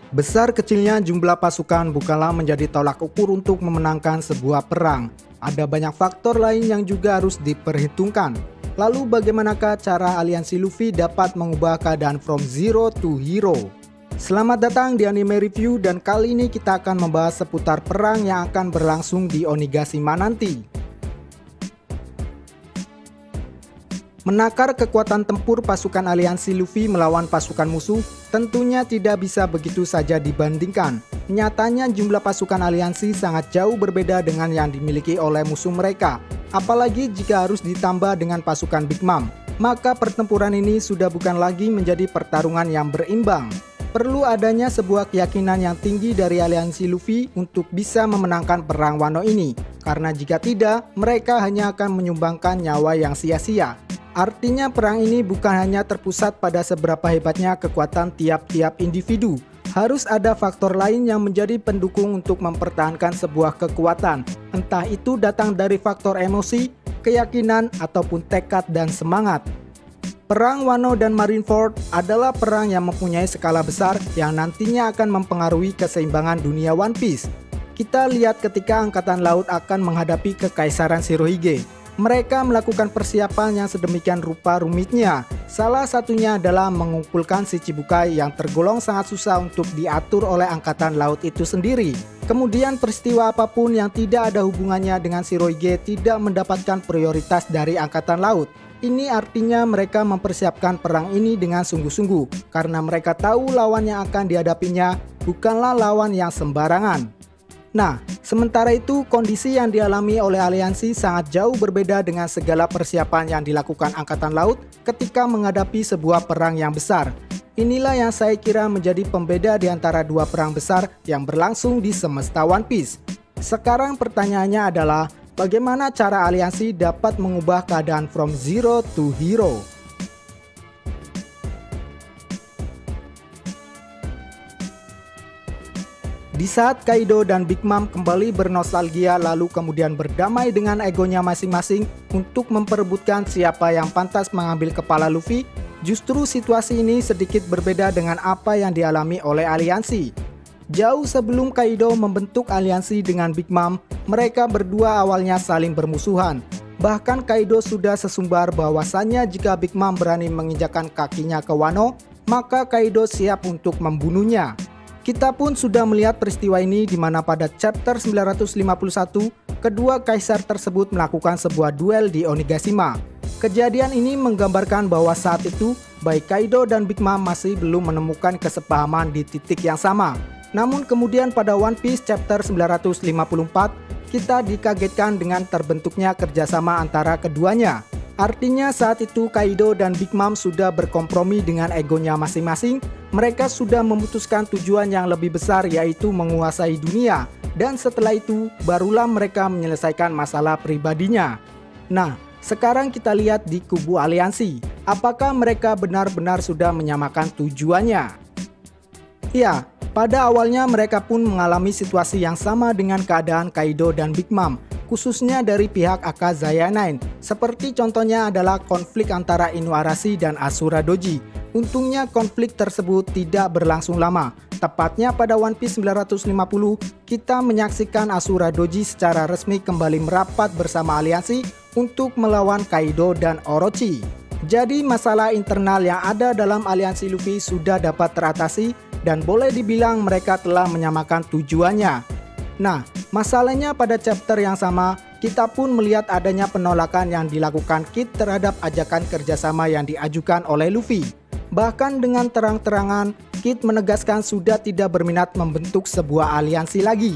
Besar kecilnya jumlah pasukan bukanlah menjadi tolak ukur untuk memenangkan sebuah perang. Ada banyak faktor lain yang juga harus diperhitungkan. Lalu bagaimanakah cara aliansi Luffy dapat mengubah keadaan from zero to hero? Selamat datang di Anime Review dan kali ini kita akan membahas seputar perang yang akan berlangsung di Onigashima nanti. Menakar kekuatan tempur pasukan aliansi Luffy melawan pasukan musuh tentunya tidak bisa begitu saja dibandingkan. Nyatanya jumlah pasukan aliansi sangat jauh berbeda dengan yang dimiliki oleh musuh mereka. Apalagi jika harus ditambah dengan pasukan Big Mom, maka pertempuran ini sudah bukan lagi menjadi pertarungan yang berimbang. Perlu adanya sebuah keyakinan yang tinggi dari aliansi Luffy untuk bisa memenangkan perang Wano ini. Karena jika tidak, mereka hanya akan menyumbangkan nyawa yang sia-sia. Artinya perang ini bukan hanya terpusat pada seberapa hebatnya kekuatan tiap-tiap individu. Harus ada faktor lain yang menjadi pendukung untuk mempertahankan sebuah kekuatan. Entah itu datang dari faktor emosi, keyakinan, ataupun tekad dan semangat. Perang Wano dan Marineford adalah perang yang mempunyai skala besar yang nantinya akan mempengaruhi keseimbangan dunia One Piece. Kita lihat ketika Angkatan Laut akan menghadapi Kekaisaran Shirohige. Mereka melakukan persiapan yang sedemikian rupa rumitnya. Salah satunya adalah mengumpulkan Shichibukai yang tergolong sangat susah untuk diatur oleh Angkatan Laut itu sendiri. Kemudian peristiwa apapun yang tidak ada hubungannya dengan Shirohige tidak mendapatkan prioritas dari Angkatan Laut. Ini artinya mereka mempersiapkan perang ini dengan sungguh-sungguh, karena mereka tahu lawan yang akan dihadapinya bukanlah lawan yang sembarangan. Nah, sementara itu kondisi yang dialami oleh aliansi sangat jauh berbeda dengan segala persiapan yang dilakukan Angkatan Laut ketika menghadapi sebuah perang yang besar. Inilah yang saya kira menjadi pembeda di antara dua perang besar yang berlangsung di semesta One Piece. Sekarang pertanyaannya adalah, bagaimana cara aliansi dapat mengubah keadaan from zero to hero? Di saat Kaido dan Big Mom kembali bernostalgia lalu kemudian berdamai dengan egonya masing-masing untuk memperebutkan siapa yang pantas mengambil kepala Luffy, justru situasi ini sedikit berbeda dengan apa yang dialami oleh aliansi. Jauh sebelum Kaido membentuk aliansi dengan Big Mom, mereka berdua awalnya saling bermusuhan. Bahkan Kaido sudah sesumbar bahwasannya jika Big Mom berani menginjakan kakinya ke Wano, maka Kaido siap untuk membunuhnya. Kita pun sudah melihat peristiwa ini di mana pada chapter 951, kedua kaisar tersebut melakukan sebuah duel di Onigashima. Kejadian ini menggambarkan bahwa saat itu, baik Kaido dan Big Mom masih belum menemukan kesepahaman di titik yang sama. Namun kemudian pada One Piece chapter 954, kita dikagetkan dengan terbentuknya kerjasama antara keduanya. Artinya saat itu Kaido dan Big Mom sudah berkompromi dengan egonya masing-masing. Mereka sudah memutuskan tujuan yang lebih besar, yaitu menguasai dunia. Dan setelah itu barulah mereka menyelesaikan masalah pribadinya. Nah, sekarang kita lihat di kubu aliansi. Apakah mereka benar-benar sudah menyamakan tujuannya? Ya, pada awalnya mereka pun mengalami situasi yang sama dengan keadaan Kaido dan Big Mom, khususnya dari pihak Akazaya 9. Seperti contohnya adalah konflik antara Inuarashi dan Asura Doji. Untungnya konflik tersebut tidak berlangsung lama. Tepatnya pada One Piece 950, kita menyaksikan Asura Doji secara resmi kembali merapat bersama aliansi untuk melawan Kaido dan Orochi. Jadi masalah internal yang ada dalam aliansi Luffy sudah dapat teratasi dan boleh dibilang mereka telah menyamakan tujuannya. Nah, masalahnya pada chapter yang sama, kita pun melihat adanya penolakan yang dilakukan Kid terhadap ajakan kerjasama yang diajukan oleh Luffy. Bahkan dengan terang-terangan, Kid menegaskan sudah tidak berminat membentuk sebuah aliansi lagi.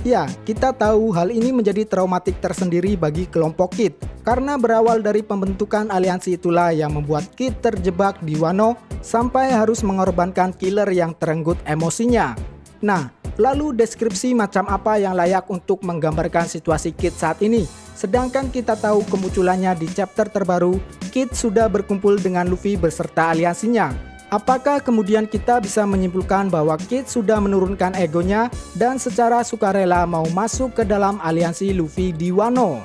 Ya, kita tahu hal ini menjadi traumatik tersendiri bagi kelompok Kid, karena berawal dari pembentukan aliansi itulah yang membuat Kid terjebak di Wano sampai harus mengorbankan killer yang terenggut emosinya. Nah, lalu deskripsi macam apa yang layak untuk menggambarkan situasi Kid saat ini? Sedangkan kita tahu kemunculannya di chapter terbaru, Kid sudah berkumpul dengan Luffy beserta aliansinya. Apakah kemudian kita bisa menyimpulkan bahwa Kid sudah menurunkan egonya dan secara sukarela mau masuk ke dalam aliansi Luffy di Wano?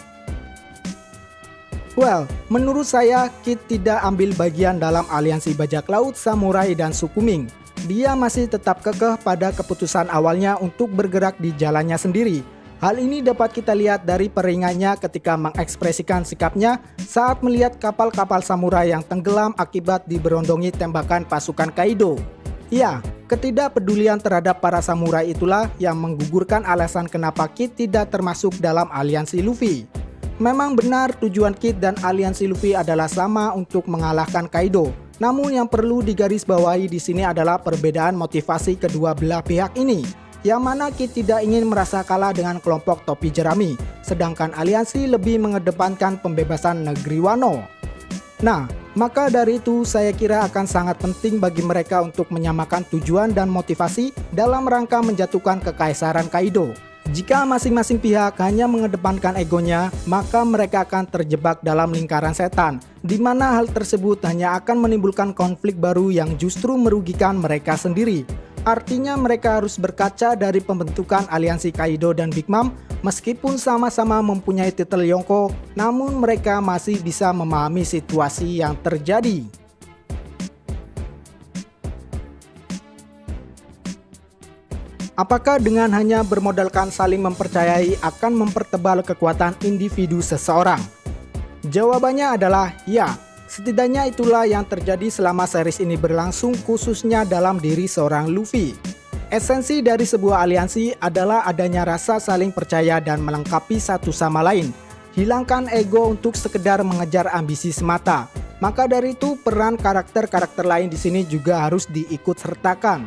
Well, menurut saya Kid tidak ambil bagian dalam aliansi bajak laut, samurai, dan suku Ming. dia masih tetap kekeh pada keputusan awalnya untuk bergerak di jalannya sendiri. Hal ini dapat kita lihat dari peringannya ketika mengekspresikan sikapnya saat melihat kapal-kapal samurai yang tenggelam akibat diberondongi tembakan pasukan Kaido. Ya, ketidakpedulian terhadap para samurai itulah yang menggugurkan alasan kenapa Kid tidak termasuk dalam aliansi Luffy. Memang benar tujuan Kid dan aliansi Luffy adalah sama untuk mengalahkan Kaido. Namun yang perlu digarisbawahi di sini adalah perbedaan motivasi kedua belah pihak ini. Yang mana Kid tidak ingin merasa kalah dengan kelompok topi jerami, sedangkan aliansi lebih mengedepankan pembebasan negeri Wano. Nah, maka dari itu saya kira akan sangat penting bagi mereka untuk menyamakan tujuan dan motivasi dalam rangka menjatuhkan kekaisaran Kaido. Jika masing-masing pihak hanya mengedepankan egonya, maka mereka akan terjebak dalam lingkaran setan, di mana hal tersebut hanya akan menimbulkan konflik baru yang justru merugikan mereka sendiri. Artinya mereka harus berkaca dari pembentukan aliansi Kaido dan Big Mom. Meskipun sama-sama mempunyai titel Yonko, namun mereka masih bisa memahami situasi yang terjadi. Apakah dengan hanya bermodalkan saling mempercayai akan mempertebal kekuatan individu seseorang? Jawabannya adalah ya. Setidaknya itulah yang terjadi selama series ini berlangsung, khususnya dalam diri seorang Luffy. Esensi dari sebuah aliansi adalah adanya rasa saling percaya dan melengkapi satu sama lain. Hilangkan ego untuk sekedar mengejar ambisi semata. Maka dari itu peran karakter-karakter lain di sini juga harus diikut sertakan.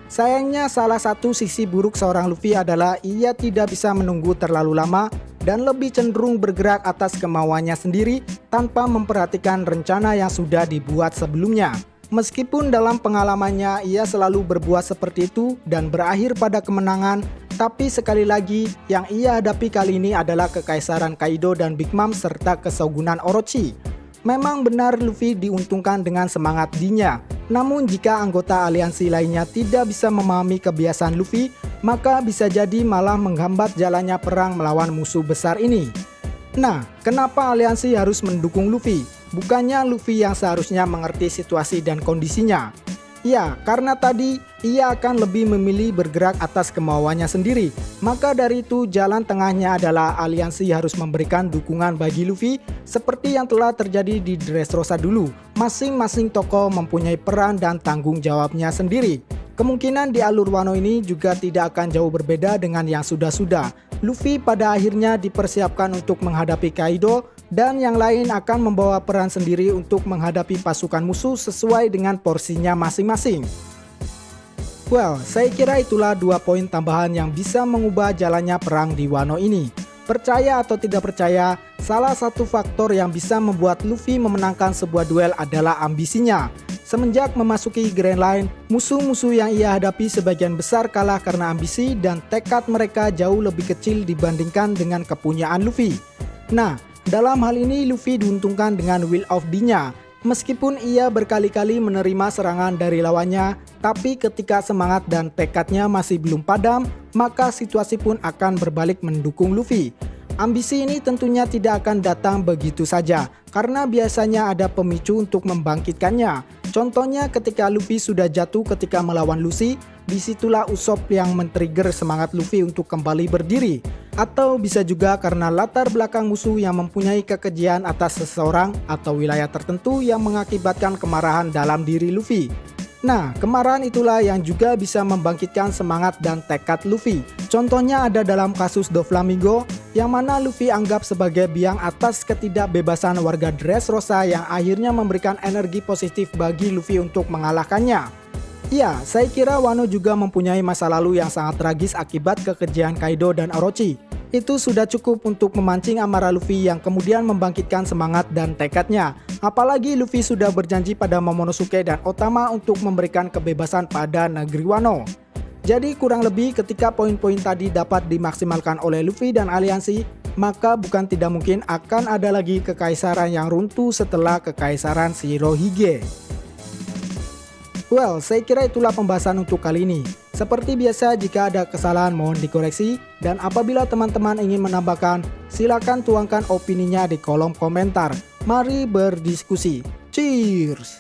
Sayangnya salah satu sisi buruk seorang Luffy adalah ia tidak bisa menunggu terlalu lama dan lebih cenderung bergerak atas kemauannya sendiri tanpa memperhatikan rencana yang sudah dibuat sebelumnya. Meskipun dalam pengalamannya ia selalu berbuat seperti itu dan berakhir pada kemenangan, tapi sekali lagi yang ia hadapi kali ini adalah kekaisaran Kaido dan Big Mom serta kesogunan Orochi. Memang benar Luffy diuntungkan dengan semangat D-nya. Namun jika anggota aliansi lainnya tidak bisa memahami kebiasaan Luffy, maka bisa jadi malah menghambat jalannya perang melawan musuh besar ini. Nah, kenapa aliansi harus mendukung Luffy? Bukannya Luffy yang seharusnya mengerti situasi dan kondisinya? Ya, karena tadi ia akan lebih memilih bergerak atas kemauannya sendiri. Maka dari itu jalan tengahnya adalah aliansi harus memberikan dukungan bagi Luffy seperti yang telah terjadi di Dressrosa dulu. Masing-masing tokoh mempunyai peran dan tanggung jawabnya sendiri. Kemungkinan di alur Wano ini juga tidak akan jauh berbeda dengan yang sudah-sudah. Luffy pada akhirnya dipersiapkan untuk menghadapi Kaido dan yang lain akan membawa peran sendiri untuk menghadapi pasukan musuh sesuai dengan porsinya masing-masing. Well, saya kira itulah 2 poin tambahan yang bisa mengubah jalannya perang di Wano ini. Percaya atau tidak percaya, salah satu faktor yang bisa membuat Luffy memenangkan sebuah duel adalah ambisinya. Semenjak memasuki Grand Line, musuh-musuh yang ia hadapi sebagian besar kalah karena ambisi dan tekad mereka jauh lebih kecil dibandingkan dengan kepunyaan Luffy. Nah, dalam hal ini Luffy diuntungkan dengan Will of D-nya. Meskipun ia berkali-kali menerima serangan dari lawannya, tapi ketika semangat dan tekadnya masih belum padam, maka situasi pun akan berbalik mendukung Luffy. Ambisi ini tentunya tidak akan datang begitu saja, karena biasanya ada pemicu untuk membangkitkannya. Contohnya ketika Luffy sudah jatuh ketika melawan Lucy, disitulah Usopp yang men-trigger semangat Luffy untuk kembali berdiri. Atau bisa juga karena latar belakang musuh yang mempunyai kekejian atas seseorang atau wilayah tertentu yang mengakibatkan kemarahan dalam diri Luffy. Nah, kemarahan itulah yang juga bisa membangkitkan semangat dan tekad Luffy. Contohnya ada dalam kasus Doflamingo, yang mana Luffy anggap sebagai biang atas ketidakbebasan warga Dressrosa yang akhirnya memberikan energi positif bagi Luffy untuk mengalahkannya. Ya, saya kira Wano juga mempunyai masa lalu yang sangat tragis akibat kekejian Kaido dan Orochi. Itu sudah cukup untuk memancing amarah Luffy yang kemudian membangkitkan semangat dan tekadnya. Apalagi Luffy sudah berjanji pada Momonosuke dan Otama untuk memberikan kebebasan pada negeri Wano. Jadi kurang lebih ketika poin-poin tadi dapat dimaksimalkan oleh Luffy dan aliansi, maka bukan tidak mungkin akan ada lagi kekaisaran yang runtuh setelah kekaisaran Shirohige. Well, saya kira itulah pembahasan untuk kali ini. Seperti biasa, jika ada kesalahan mohon dikoreksi, dan apabila teman-teman ingin menambahkan, silakan tuangkan opininya di kolom komentar. Mari berdiskusi. Cheers!